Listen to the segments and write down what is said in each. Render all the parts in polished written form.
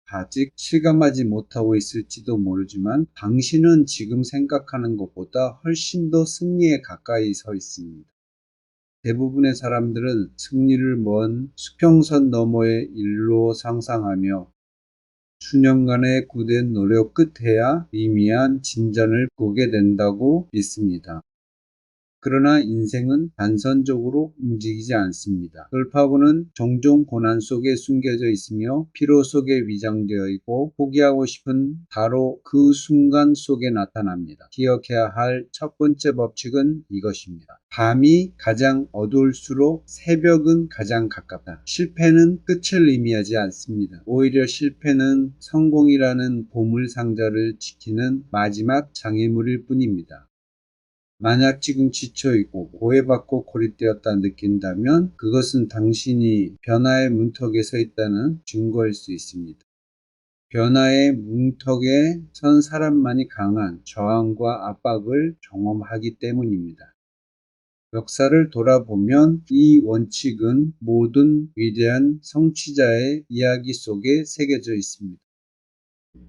아직 실감하지 못하고 있을지도 모르지만 당신은 지금 생각하는 것보다 훨씬 더 승리에 가까이 서 있습니다. 대부분의 사람들은 승리를 먼 수평선 너머의 일로 상상하며 수년간의 굳은 노력 끝에야 미미한 진전을 보게 된다고 믿습니다. 그러나 인생은 단선적으로 움직이지 않습니다. 돌파구는 종종 고난 속에 숨겨져 있으며 피로 속에 위장되어 있고 포기하고 싶은 바로 그 순간 속에 나타납니다. 기억해야 할 첫 번째 법칙은 이것입니다. 밤이 가장 어두울수록 새벽은 가장 가깝다. 실패는 끝을 의미하지 않습니다. 오히려 실패는 성공이라는 보물상자를 지키는 마지막 장애물일 뿐입니다. 만약 지금 지쳐있고 오해받고 고립되었다 느낀다면 그것은 당신이 변화의 문턱에 서 있다는 증거일 수 있습니다. 변화의 문턱에 선 사람만이 강한 저항과 압박을 경험하기 때문입니다. 역사를 돌아보면 이 원칙은 모든 위대한 성취자의 이야기 속에 새겨져 있습니다.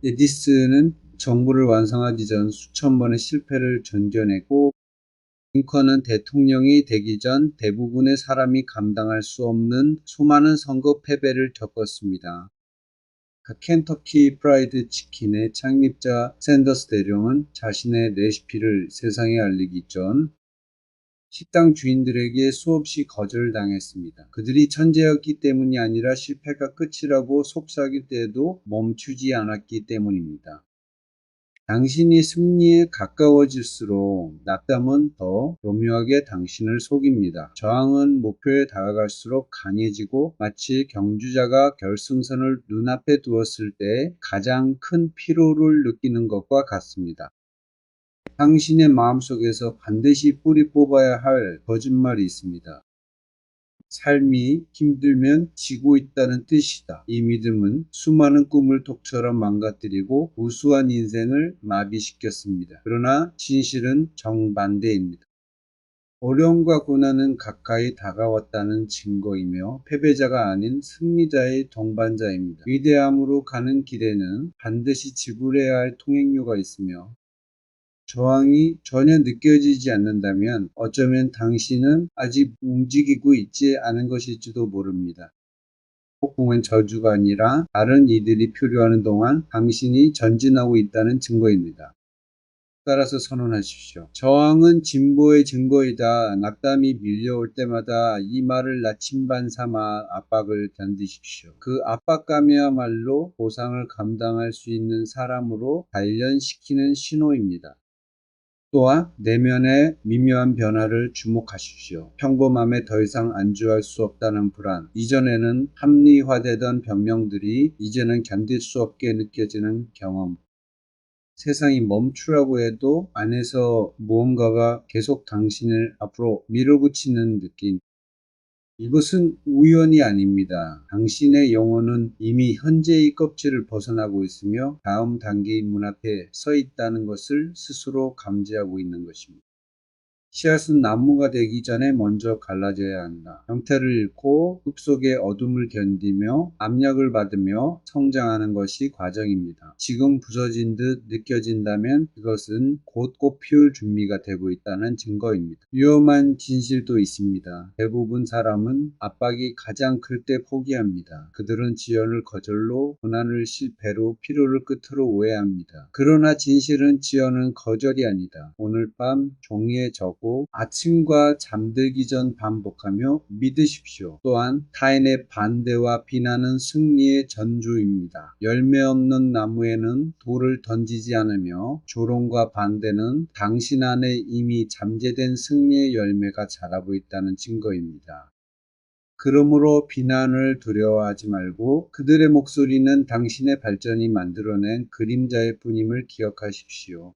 에디슨은 정부를 완성하기 전 수천 번의 실패를 견뎌내고 링컨은 대통령이 되기 전 대부분의 사람이 감당할 수 없는 수많은 선거 패배를 겪었습니다. 켄터키 프라이드 치킨의 창립자 샌더스 대령은 자신의 레시피를 세상에 알리기 전 식당 주인들에게 수없이 거절당했습니다. 그들이 천재였기 때문이 아니라 실패가 끝이라고 속삭일 때에도 멈추지 않았기 때문입니다. 당신이 승리에 가까워질수록 낙담은 더 교묘하게 당신을 속입니다. 저항은 목표에 다가갈수록 강해지고 마치 경주자가 결승선을 눈앞에 두었을 때 가장 큰 피로를 느끼는 것과 같습니다. 당신의 마음속에서 반드시 뿌리 뽑아야 할 거짓말이 있습니다. 삶이 힘들면 지고 있다는 뜻이다. 이 믿음은 수많은 꿈을 독처럼 망가뜨리고 우수한 인생을 마비시켰습니다. 그러나 진실은 정반대입니다. 어려움과 고난은 가까이 다가왔다는 증거이며 패배자가 아닌 승리자의 동반자입니다. 위대함으로 가는 길에는 반드시 지불해야 할 통행료가 있으며 저항이 전혀 느껴지지 않는다면 어쩌면 당신은 아직 움직이고 있지 않은 것일지도 모릅니다. 폭풍은 저주가 아니라 다른 이들이 표류하는 동안 당신이 전진하고 있다는 증거입니다. 따라서 선언하십시오. 저항은 진보의 증거이다. 낙담이 밀려올 때마다 이 말을 나침반 삼아 압박을 견디십시오. 그 압박감이야말로 보상을 감당할 수 있는 사람으로 단련시키는 신호입니다. 또한 내면의 미묘한 변화를 주목하십시오. 평범함에 더 이상 안주할 수 없다는 불안. 이전에는 합리화되던 변명들이 이제는 견딜 수 없게 느껴지는 경험. 세상이 멈추라고 해도 안에서 무언가가 계속 당신을 앞으로 밀어붙이는 느낌. 이것은 우연이 아닙니다. 당신의 영혼은 이미 현재의 껍질을 벗어나고 있으며 다음 단계의 문 앞에 서 있다는 것을 스스로 감지하고 있는 것입니다. 씨앗은 나무가 되기 전에 먼저 갈라져야 한다. 형태를 잃고 흙 속의 어둠을 견디며 압력을 받으며 성장하는 것이 과정입니다. 지금 부서진 듯 느껴진다면 그것은 곧 꽃피울 준비가 되고 있다는 증거입니다. 위험한 진실도 있습니다. 대부분 사람은 압박이 가장 클 때 포기합니다. 그들은 지연을 거절로, 고난을 실패로, 피로를 끝으로 오해합니다. 그러나 진실은 지연은 거절이 아니다. 오늘 밤 종이에 적고 아침과 잠들기 전 반복하며 믿으십시오. 또한 타인의 반대와 비난은 승리의 전주입니다. 열매 없는 나무에는 돌을 던지지 않으며 조롱과 반대는 당신 안에 이미 잠재된 승리의 열매가 자라고 있다는 증거입니다. 그러므로 비난을 두려워하지 말고 그들의 목소리는 당신의 발전이 만들어낸 그림자일 뿐임을 기억하십시오.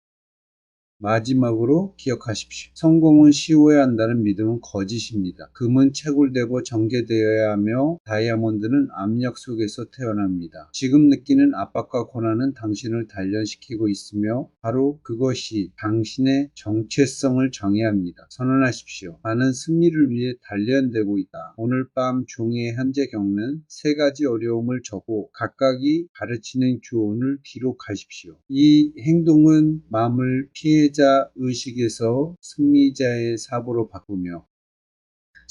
마지막으로 기억하십시오. 성공은 쉬워야 한다는 믿음은 거짓입니다. 금은 채굴되고 정제되어야 하며 다이아몬드는 압력 속에서 태어납니다. 지금 느끼는 압박과 고난은 당신을 단련시키고 있으며 바로 그것이 당신의 정체성을 정의합니다. 선언하십시오. 나는 승리를 위해 단련되고 있다. 오늘 밤 종이에 현재 겪는 세 가지 어려움을 적고 각각이 가르치는 교훈을 기록하십시오. 이 행동은 마음을 피해자 의식에서 승리자의 사고로 바꾸며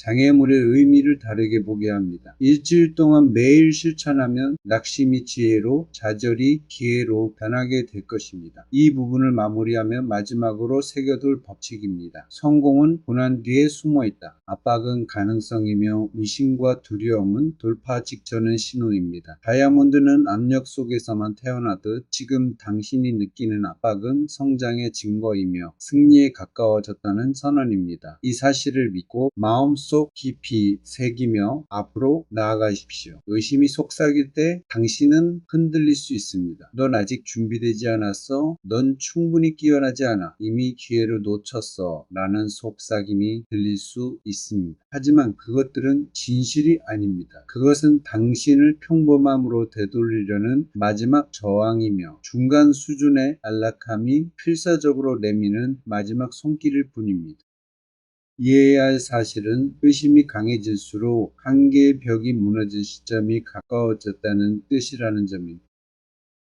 장애물의 의미를 다르게 보게 합니다. 일주일 동안 매일 실천하면 낙심이 지혜로, 좌절이 기회로 변하게 될 것입니다. 이 부분을 마무리하면 마지막으로 새겨둘 법칙입니다. 성공은 고난 뒤에 숨어 있다. 압박은 가능성이며 의심과 두려움은 돌파 직전의 신호입니다. 다이아몬드는 압력 속에서만 태어나듯 지금 당신이 느끼는 압박은 성장의 증거이며 승리에 가까워졌다는 선언입니다. 이 사실을 믿고 마음속 깊이 새기며 앞으로 나아가십시오. 의심이 속삭일 때 당신은 흔들릴 수 있습니다. 넌 아직 준비되지 않았어. 넌 충분히 뛰어나지 않아. 이미 기회를 놓쳤어. 라는 속삭임이 들릴 수 있습니다. 하지만 그것들은 진실이 아닙니다. 그것은 당신을 평범함으로 되돌리려는 마지막 저항이며 중간 수준의 안락함이 필사적으로 내미는 마지막 손길일 뿐입니다. 이해해야 할 사실은 의심이 강해질수록 한계의 벽이 무너질 시점이 가까워졌다는 뜻이라는 점입니다.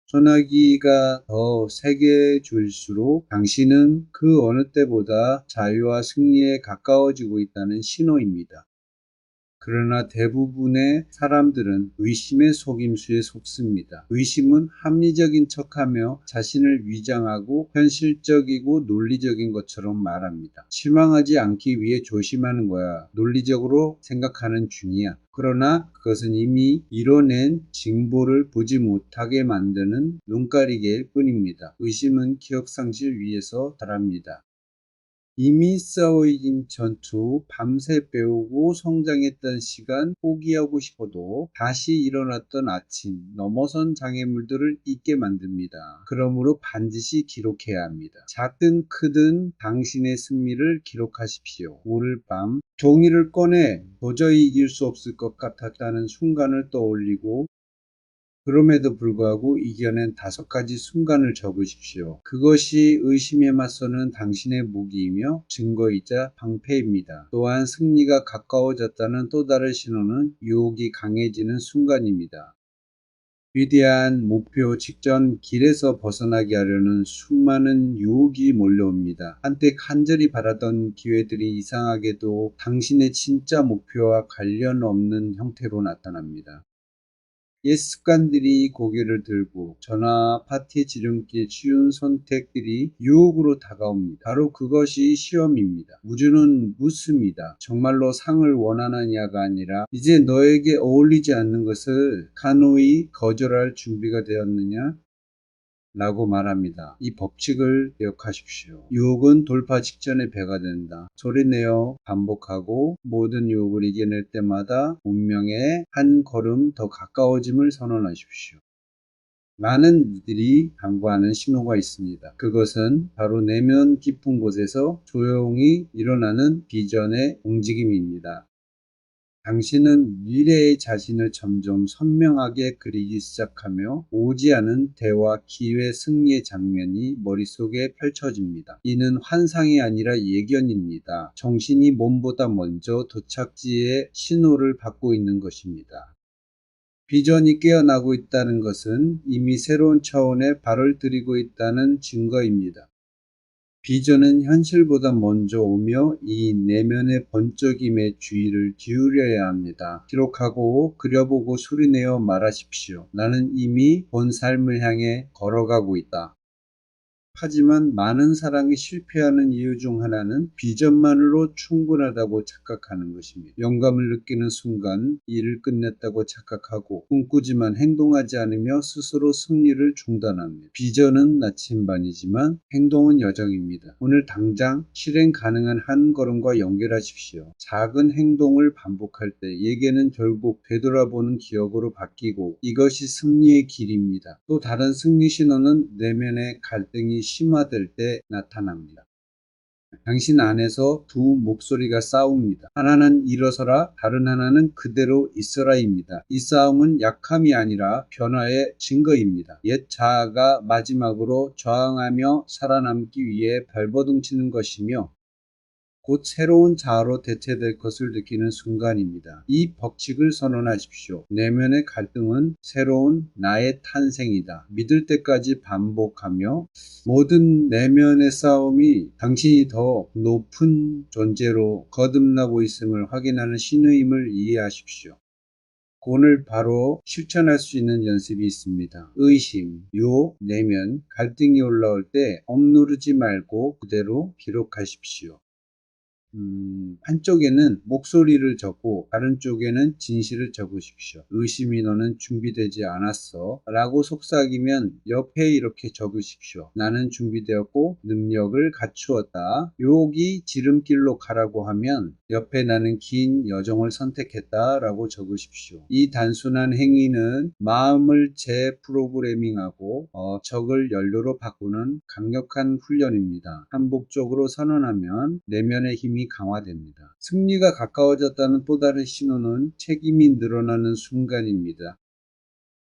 소나기가 더 세게 줄수록 당신은 그 어느 때보다 자유와 승리에 가까워지고 있다는 신호입니다. 그러나 대부분의 사람들은 의심의 속임수에 속습니다. 의심은 합리적인 척하며 자신을 위장하고 현실적이고 논리적인 것처럼 말합니다. 실망하지 않기 위해 조심하는 거야. 논리적으로 생각하는 중이야. 그러나 그것은 이미 이뤄낸 징보를 보지 못하게 만드는 눈가리개일 뿐입니다. 의심은 기억상실 위에서 자랍니다. 이미 싸워이긴 전투, 밤새 배우고 성장했던 시간, 포기하고 싶어도 다시 일어났던 아침, 넘어선 장애물들을 잊게 만듭니다. 그러므로 반드시 기록해야 합니다. 작든 크든 당신의 승리를 기록하십시오. 오늘 밤 종이를 꺼내 도저히 이길 수 없을 것 같았다는 순간을 떠올리고 그럼에도 불구하고 이겨낸 5가지 순간을 적으십시오. 그것이 의심에 맞서는 당신의 무기이며 증거이자 방패입니다. 또한 승리가 가까워졌다는 또 다른 신호는 유혹이 강해지는 순간입니다. 위대한 목표 직전 길에서 벗어나게 하려는 수많은 유혹이 몰려옵니다. 한때 간절히 바라던 기회들이 이상하게도 당신의 진짜 목표와 관련 없는 형태로 나타납니다. 옛 습관들이 고개를 들고 전화, 파티 지름길 쉬운 선택들이 유혹으로 다가옵니다. 바로 그것이 시험입니다. 우주는 묻습니다. 정말로 상을 원하느냐가 아니라 이제 너에게 어울리지 않는 것을 간호히 거절할 준비가 되었느냐? 라고 말합니다. 이 법칙을 기억하십시오. 유혹은 돌파 직전에 배가 된다. 소리내어 반복하고 모든 유혹을 이겨낼 때마다 운명에 한 걸음 더 가까워짐을 선언하십시오. 많은 이들이 간구하는 신호가 있습니다. 그것은 바로 내면 깊은 곳에서 조용히 일어나는 비전의 움직임입니다. 당신은 미래의 자신을 점점 선명하게 그리기 시작하며 오지 않은 대화, 기회, 승리의 장면이 머릿속에 펼쳐집니다. 이는 환상이 아니라 예견입니다. 정신이 몸보다 먼저 도착지의 신호를 받고 있는 것입니다. 비전이 깨어나고 있다는 것은 이미 새로운 차원에 발을 들이고 있다는 증거입니다. 비전은 현실보다 먼저 오며 이 내면의 번쩍임에 주의를 기울여야 합니다. 기록하고 그려보고 소리내어 말하십시오. 나는 이미 본 삶을 향해 걸어가고 있다. 하지만 많은 사람이 실패하는 이유 중 하나는 비전만으로 충분하다고 착각하는 것입니다. 영감을 느끼는 순간 일을 끝냈다고 착각하고 꿈꾸지만 행동하지 않으며 스스로 승리를 중단합니다. 비전은 나침반이지만 행동은 여정입니다. 오늘 당장 실행 가능한 한 걸음과 연결하십시오. 작은 행동을 반복할 때 예계는 결국 되돌아보는 기억으로 바뀌고 이것이 승리의 길입니다. 또 다른 승리 신호는 내면의 갈등이 심화될 때 나타납니다. 당신 안에서 두 목소리가 싸웁니다. 하나는 일어서라, 다른 하나는 그대로 있어라입니다. 이 싸움은 약함이 아니라 변화의 증거입니다. 옛 자아가 마지막으로 저항하며 살아남기 위해 발버둥치는 것이며 곧 새로운 자아로 대체될 것을 느끼는 순간입니다. 이 법칙을 선언하십시오. 내면의 갈등은 새로운 나의 탄생이다. 믿을 때까지 반복하며 모든 내면의 싸움이 당신이 더 높은 존재로 거듭나고 있음을 확인하는 신의임을 이해하십시오. 오늘 바로 실천할 수 있는 연습이 있습니다. 의심, 유혹, 내면, 갈등이 올라올 때 억누르지 말고 그대로 기록하십시오. 한쪽에는 목소리를 적고 다른 쪽에는 진실을 적으십시오. 의심이 너는 준비되지 않았어 라고 속삭이면 옆에 이렇게 적으십시오. 나는 준비되었고 능력을 갖추었다. 유혹이 지름길로 가라고 하면 옆에 나는 긴 여정을 선택했다 라고 적으십시오. 이 단순한 행위는 마음을 재프로그래밍하고 적을 연료로 바꾸는 강력한 훈련입니다. 반복적으로 선언하면 내면의 힘이 강화됩니다. 승리가 가까워졌다는 또 다른 신호는 책임이 늘어나는 순간입니다.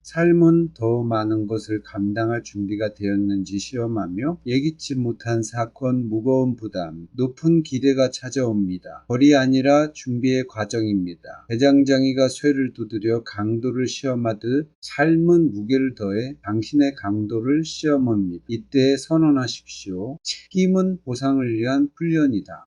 삶은 더 많은 것을 감당할 준비가 되었는지 시험하며 예기치 못한 사건, 무거운 부담, 높은 기대가 찾아옵니다. 벌이 아니라 준비의 과정입니다. 대장장이가 쇠를 두드려 강도를 시험하듯 삶은 무게를 더해 당신의 강도를 시험합니다. 이때 선언하십시오. 책임은 보상을 위한 훈련이다.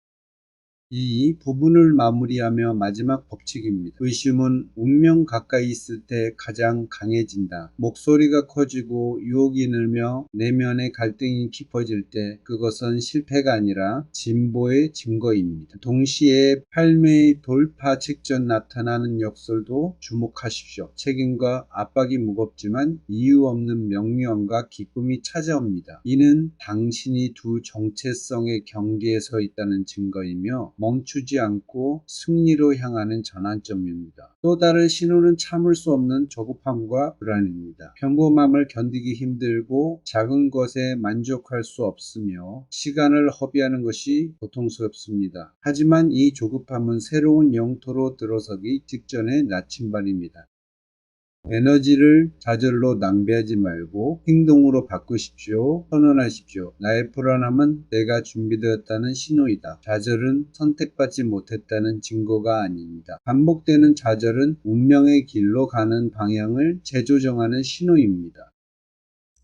이 부분을 마무리하며 마지막 법칙입니다. 의심은 운명 가까이 있을 때 가장 강해진다. 목소리가 커지고 유혹이 늘며 내면의 갈등이 깊어질 때 그것은 실패가 아니라 진보의 증거입니다. 동시에 팔매의 돌파 직전 나타나는 역설도 주목하십시오. 책임과 압박이 무겁지만 이유 없는 명령과 기쁨이 찾아옵니다. 이는 당신이 두 정체성의 경계에 서 있다는 증거이며 멈추지 않고 승리로 향하는 전환점입니다. 또 다른 신호는 참을 수 없는 조급함과 불안입니다. 평범함을 견디기 힘들고 작은 것에 만족할 수 없으며 시간을 허비하는 것이 고통스럽습니다. 하지만 이 조급함은 새로운 영토로 들어서기 직전의 나침반입니다. 에너지를 좌절로 낭비하지 말고 행동으로 바꾸십시오. 선언하십시오. 나의 불안함은 내가 준비되었다는 신호이다. 좌절은 선택받지 못했다는 증거가 아닙니다. 반복되는 좌절은 운명의 길로 가는 방향을 재조정하는 신호입니다.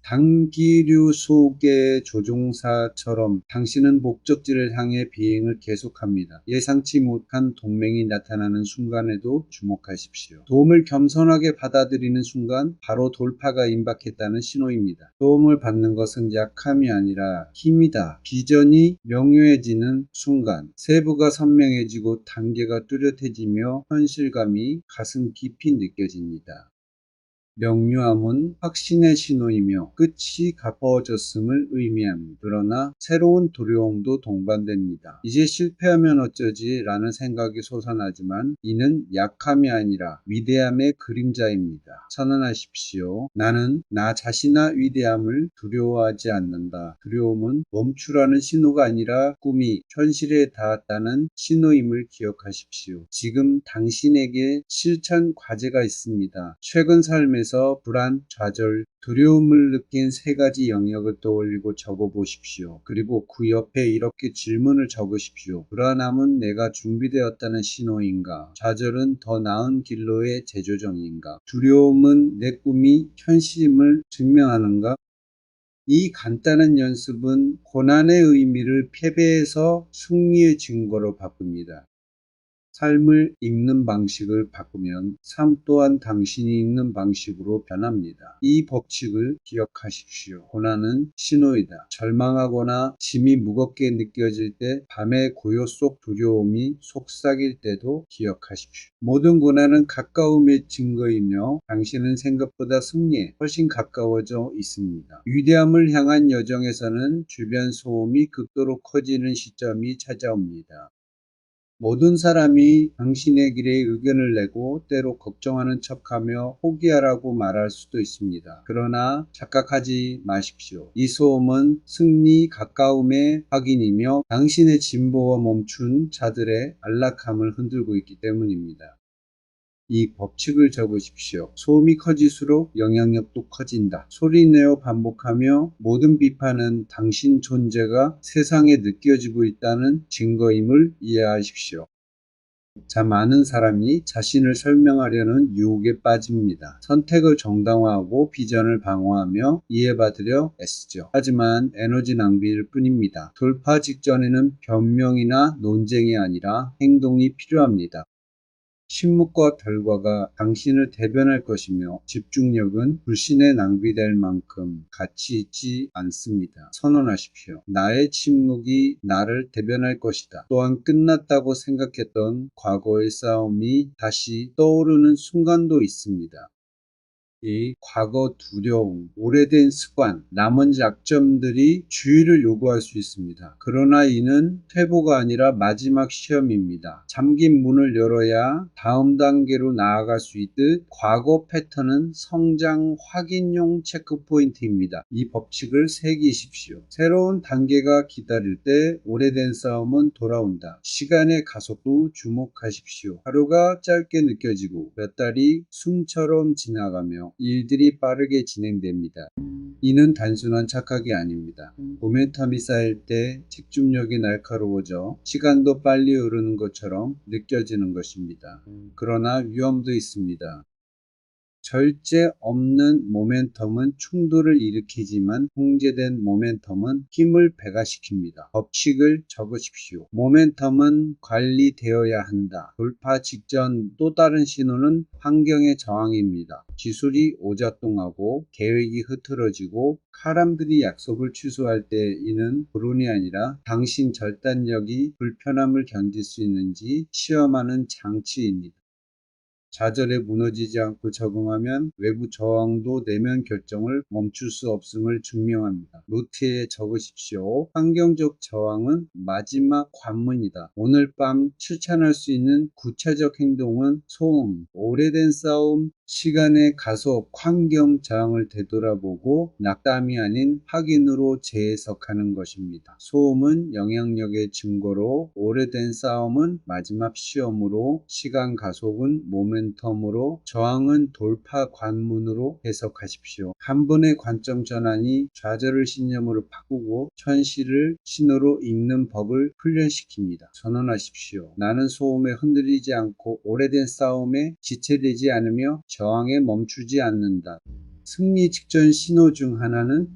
단기류 속의 조종사처럼 당신은 목적지를 향해 비행을 계속합니다. 예상치 못한 동맹이 나타나는 순간에도 주목하십시오. 도움을 겸손하게 받아들이는 순간 바로 돌파가 임박했다는 신호입니다. 도움을 받는 것은 약함이 아니라 힘이다. 비전이 명료해지는 순간 세부가 선명해지고 단계가 뚜렷해지며 현실감이 가슴 깊이 느껴집니다. 명료함은 확신의 신호이며 끝이 가까워졌음을 의미합니다. 그러나 새로운 두려움도 동반됩니다. 이제 실패하면 어쩌지 라는 생각이 솟아나지만 이는 약함이 아니라 위대함의 그림자입니다. 선언하십시오. 나는 나 자신의 위대함을 두려워하지 않는다. 두려움은 멈추라는 신호가 아니라 꿈이 현실에 닿았다는 신호임을 기억하십시오. 지금 당신에게 실천 과제가 있습니다. 최근 삶에서 불안, 좌절, 두려움을 느낀 세 가지 영역을 떠올리고 적어보십시오. 그리고 그 옆에 이렇게 질문을 적으십시오. 불안함은 내가 준비되었다는 신호인가? 좌절은 더 나은 길로의 재조정인가? 두려움은 내 꿈이 현실임을 증명하는가? 이 간단한 연습은 고난의 의미를 패배에서 승리의 증거로 바꿉니다. 삶을 읽는 방식을 바꾸면 삶 또한 당신이 읽는 방식으로 변합니다. 이 법칙을 기억하십시오. 고난은 신호이다. 절망하거나 짐이 무겁게 느껴질 때 밤의 고요 속 두려움이 속삭일 때도 기억하십시오. 모든 고난은 가까움의 증거이며 당신은 생각보다 승리에 훨씬 가까워져 있습니다. 위대함을 향한 여정에서는 주변 소음이 극도로 커지는 시점이 찾아옵니다. 모든 사람이 당신의 길에 의견을 내고 때로 걱정하는 척하며 포기하라고 말할 수도 있습니다. 그러나 착각하지 마십시오. 이 소음은 승리 가까움의 확인이며 당신의 진보와 멈춘 자들의 안락함을 흔들고 있기 때문입니다. 이 법칙을 적으십시오. 소음이 커질수록 영향력도 커진다. 소리내어 반복하며 모든 비판은 당신 존재가 세상에 느껴지고 있다는 증거임을 이해하십시오. 자, 많은 사람이 자신을 설명하려는 유혹에 빠집니다. 선택을 정당화하고 비전을 방어하며 이해받으려 애쓰죠. 하지만 에너지 낭비일 뿐입니다. 돌파 직전에는 변명이나 논쟁이 아니라 행동이 필요합니다. 침묵과 결과가 당신을 대변할 것이며 집중력은 불신에 낭비될 만큼 가치 있지 않습니다. 선언하십시오. 나의 침묵이 나를 대변할 것이다. 또한 끝났다고 생각했던 과거의 싸움이 다시 떠오르는 순간도 있습니다. 이 과거 두려움, 오래된 습관, 남은 약점들이 주의를 요구할 수 있습니다. 그러나 이는 퇴보가 아니라 마지막 시험입니다. 잠긴 문을 열어야 다음 단계로 나아갈 수 있듯 과거 패턴은 성장 확인용 체크포인트입니다. 이 법칙을 새기십시오. 새로운 단계가 기다릴 때 오래된 싸움은 돌아온다. 시간의 가속도 주목하십시오. 하루가 짧게 느껴지고 몇 달이 숨처럼 지나가며 일들이 빠르게 진행됩니다. 이는 단순한 착각이 아닙니다. 모멘텀이 쌓일 때 집중력이 날카로워져 시간도 빨리 흐르는 것처럼 느껴지는 것입니다. 그러나 위험도 있습니다. 절제 없는 모멘텀은 충돌을 일으키지만 통제된 모멘텀은 힘을 배가시킵니다. 법칙을 적으십시오. 모멘텀은 관리되어야 한다. 돌파 직전 또 다른 신호는 환경의 저항입니다. 기술이 오작동하고 계획이 흐트러지고 사람들이 약속을 취소할 때 이는 불운이 아니라 당신 결단력이 불편함을 견딜 수 있는지 시험하는 장치입니다. 좌절에 무너지지 않고 적응하면 외부 저항도 내면 결정을 멈출 수 없음을 증명합니다. 노트에 적으십시오. 환경적 저항은 마지막 관문이다. 오늘 밤 실천할 수 있는 구체적 행동은 소음, 오래된 싸움, 시간의 가속, 환경 저항을 되돌아보고 낙담이 아닌 확인으로 재해석하는 것입니다. 소음은 영향력의 증거로, 오래된 싸움은 마지막 시험으로, 시간 가속은 모멘텀으로, 저항은 돌파 관문으로 해석하십시오. 한 번의 관점 전환이 좌절을 신념으로 바꾸고 현실을 신호로 읽는 법을 훈련시킵니다. 선언하십시오. 나는 소음에 흔들리지 않고 오래된 싸움에 지체되지 않으며 저항에 멈추지 않는다. 승리 직전 신호 중 하나는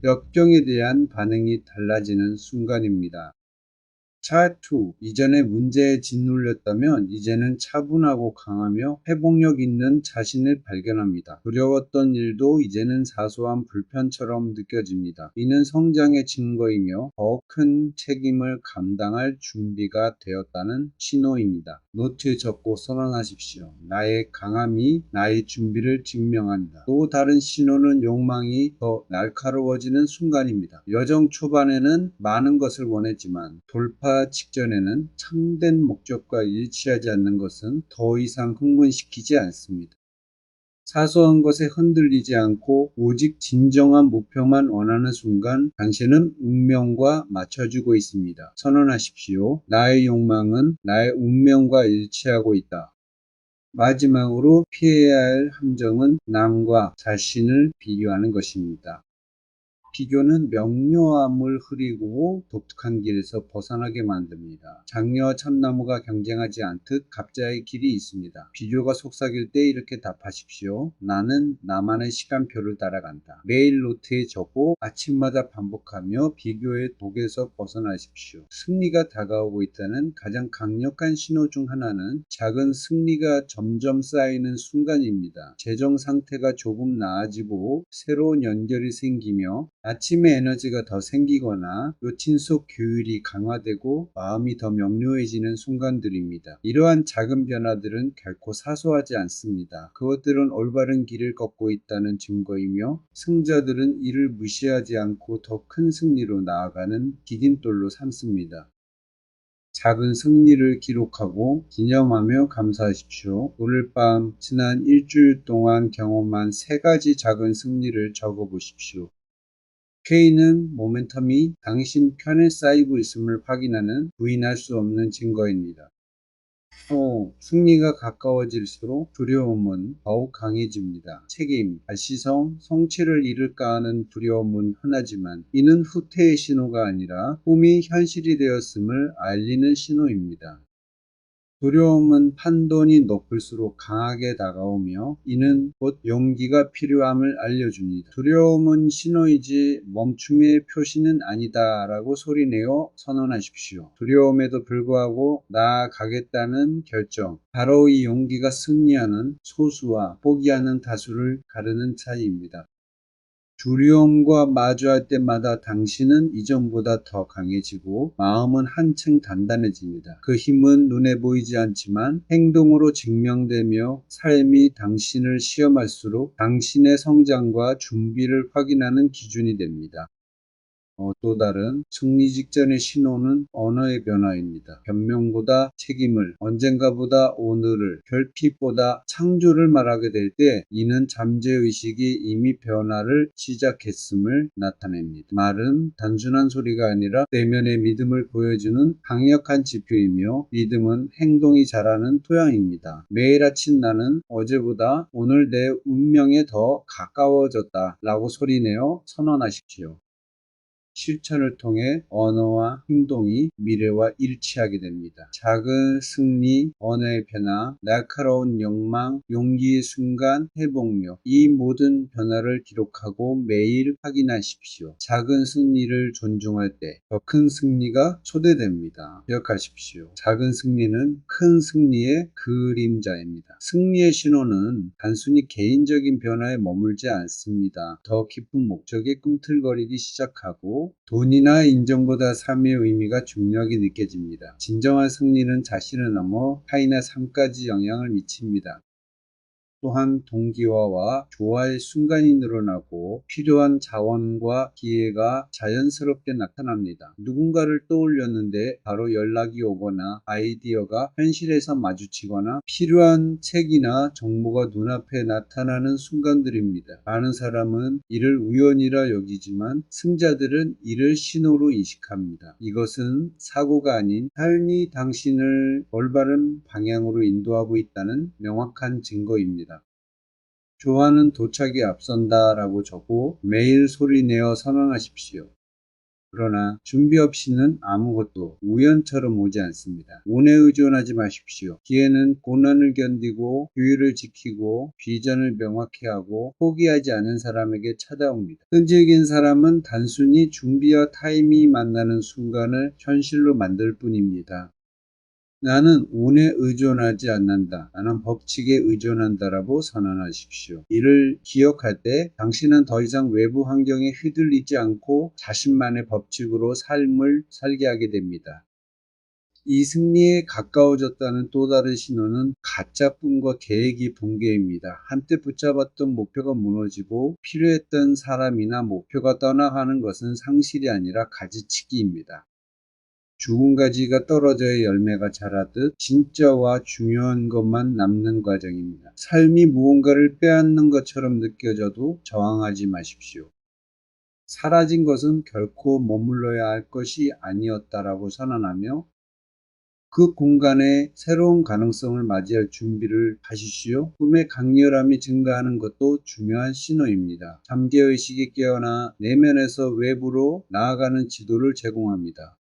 역경에 대한 반응이 달라지는 순간입니다. 차2. 이전에 문제에 짓눌렸다면 이제는 차분하고 강하며 회복력 있는 자신을 발견합니다. 두려웠던 일도 이제는 사소한 불편처럼 느껴집니다. 이는 성장의 증거이며 더 큰 책임을 감당할 준비가 되었다는 신호입니다. 노트에 적고 선언하십시오. 나의 강함이 나의 준비를 증명한다. 또 다른 신호는 욕망이 더 날카로워지는 순간입니다. 여정 초반에는 많은 것을 원했지만 돌파 직전에는 참된 목적과 일치하지 않는 것은 더 이상 흥분시키지 않습니다. 사소한 것에 흔들리지 않고 오직 진정한 목표만 원하는 순간 당신은 운명과 맞춰주고 있습니다. 선언하십시오. 나의 욕망은 나의 운명과 일치하고 있다. 마지막으로 피해야 할 함정은 남과 자신을 비교하는 것입니다. 비교는 명료함을 흐리고 독특한 길에서 벗어나게 만듭니다. 장녀와 참나무가 경쟁하지 않듯 각자의 길이 있습니다. 비교가 속삭일 때 이렇게 답하십시오. 나는 나만의 시간표를 따라간다. 매일 노트에 적고 아침마다 반복하며 비교의 독에서 벗어나십시오. 승리가 다가오고 있다는 가장 강력한 신호 중 하나는 작은 승리가 점점 쌓이는 순간입니다. 재정 상태가 조금 나아지고 새로운 연결이 생기며 아침에 에너지가 더 생기거나 루틴 속 규율이 강화되고 마음이 더 명료해지는 순간들입니다. 이러한 작은 변화들은 결코 사소하지 않습니다. 그것들은 올바른 길을 걷고 있다는 증거이며 승자들은 이를 무시하지 않고 더 큰 승리로 나아가는 디딤돌로 삼습니다. 작은 승리를 기록하고 기념하며 감사하십시오. 오늘 밤 지난 일주일 동안 경험한 3가지 작은 승리를 적어 보십시오. K는 모멘텀이 당신 편에 쌓이고 있음을 확인하는 부인할 수 없는 증거입니다. 승리가 가까워질수록 두려움은 더욱 강해집니다. 책임, 발시성, 성취를 잃을까 하는 두려움은 흔하지만 이는 후퇴의 신호가 아니라 꿈이 현실이 되었음을 알리는 신호입니다. 두려움은 판돈이 높을수록 강하게 다가오며 이는 곧 용기가 필요함을 알려줍니다. 두려움은 신호이지 멈춤의 표시는 아니다 라고 소리내어 선언하십시오. 두려움에도 불구하고 나아가겠다는 결정, 바로 이 용기가 승리하는 소수와 포기하는 다수를 가르는 차이입니다. 두려움과 마주할 때마다 당신은 이전보다 더 강해지고 마음은 한층 단단해집니다. 그 힘은 눈에 보이지 않지만 행동으로 증명되며 삶이 당신을 시험할수록 당신의 성장과 준비를 확인하는 기준이 됩니다. 또 다른 승리 직전의 신호는 언어의 변화입니다. 변명보다 책임을, 언젠가보다 오늘을, 결핍보다 창조를 말하게 될 때 이는 잠재의식이 이미 변화를 시작했음을 나타냅니다. 말은 단순한 소리가 아니라 내면의 믿음을 보여주는 강력한 지표이며 믿음은 행동이 자라는 토양입니다. 매일 아침 나는 어제보다 오늘 내 운명에 더 가까워졌다 라고 소리내어 선언하십시오. 실천을 통해 언어와 행동이 미래와 일치하게 됩니다. 작은 승리, 언어의 변화, 날카로운 욕망, 용기의 순간, 회복력, 이 모든 변화를 기록하고 매일 확인하십시오. 작은 승리를 존중할 때 더 큰 승리가 초대됩니다. 기억하십시오. 작은 승리는 큰 승리의 그림자입니다. 승리의 신호는 단순히 개인적인 변화에 머물지 않습니다. 더 깊은 목적에 꿈틀거리기 시작하고 돈이나 인정보다 삶의 의미가 중요하게 느껴집니다. 진정한 승리는 자신을 넘어 타인의 삶까지 영향을 미칩니다. 또한 동기화와 조화의 순간이 늘어나고 필요한 자원과 기회가 자연스럽게 나타납니다. 누군가를 떠올렸는데 바로 연락이 오거나 아이디어가 현실에서 마주치거나 필요한 책이나 정보가 눈앞에 나타나는 순간들입니다. 많은 사람은 이를 우연이라 여기지만 승자들은 이를 신호로 인식합니다. 이것은 사고가 아닌 삶이 당신을 올바른 방향으로 인도하고 있다는 명확한 증거입니다. 조화는 도착이 앞선다 라고 적고 매일 소리내어 선언하십시오. 그러나 준비 없이는 아무것도 우연처럼 오지 않습니다. 운에 의존하지 마십시오. 기회는 고난을 견디고 규율을 지키고 비전을 명확히 하고 포기하지 않은 사람에게 찾아옵니다. 끈질긴 사람은 단순히 준비와 타임이 만나는 순간을 현실로 만들 뿐입니다. 나는 운에 의존하지 않는다. 나는 법칙에 의존한다라고 선언하십시오. 이를 기억할 때 당신은 더 이상 외부 환경에 휘둘리지 않고 자신만의 법칙으로 삶을 살게 하게 됩니다. 이 승리에 가까워졌다는 또 다른 신호는 가짜 꿈과 계획이 붕괴입니다. 한때 붙잡았던 목표가 무너지고 필요했던 사람이나 목표가 떠나가는 것은 상실이 아니라 가지치기입니다. 죽은 가지가 떨어져야 열매가 자라듯 진짜와 중요한 것만 남는 과정입니다. 삶이 무언가를 빼앗는 것처럼 느껴져도 저항하지 마십시오. 사라진 것은 결코 머물러야 할 것이 아니었다라고 선언하며 그 공간에 새로운 가능성을 맞이할 준비를 하십시오. 꿈의 강렬함이 증가하는 것도 중요한 신호입니다. 잠재의식이 깨어나 내면에서 외부로 나아가는 지도를 제공합니다.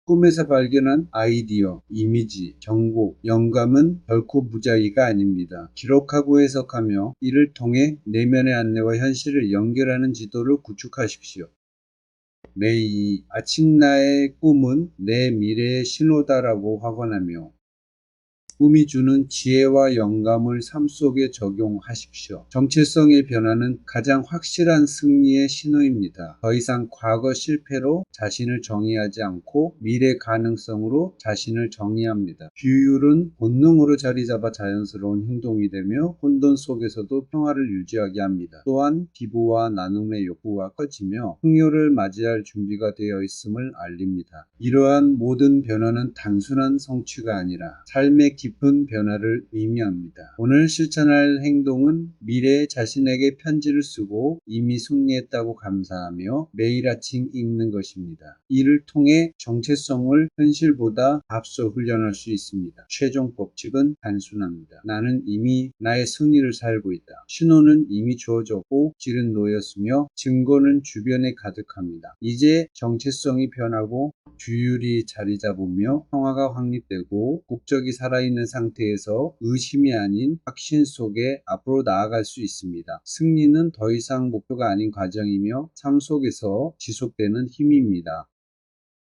꿈에서 발견한 아이디어, 이미지, 정보, 영감은 결코 무작위가 아닙니다. 기록하고 해석하며 이를 통해 내면의 안내와 현실을 연결하는 지도를 구축하십시오. 매일 아침 나의 꿈은 내 미래의 신호다라고 확언하며 꿈이 주는 지혜와 영감을 삶 속에 적용하십시오. 정체성의 변화는 가장 확실한 승리의 신호입니다. 더 이상 과거 실패로 자신을 정의하지 않고 미래 가능성으로 자신을 정의합니다. 규율은 본능으로 자리 잡아 자연스러운 행동이 되며 혼돈 속에서도 평화를 유지하게 합니다. 또한 기부와 나눔의 욕구가 커지며 풍요를 맞이할 준비가 되어 있음을 알립니다. 이러한 모든 변화는 단순한 성취가 아니라 삶의 깊은 변화를 의미합니다. 오늘 실천할 행동은 미래의 자신에게 편지를 쓰고 이미 승리했다고 감사하며 매일 아침 읽는 것입니다. 이를 통해 정체성을 현실보다 앞서 훈련할 수 있습니다. 최종 법칙은 단순합니다. 나는 이미 나의 승리를 살고 있다. 신호는 이미 주어졌고 질은 놓였으며 증거는 주변에 가득합니다. 이제 정체성이 변하고 규율이 자리 잡으며 평화가 확립되고 국적이 살아있는 상태에서 의심이 아닌 확신 속에 앞으로 나아갈 수 있습니다. 승리는 더 이상 목표가 아닌 과정이며 삶 속에서 지속되는 힘입니다.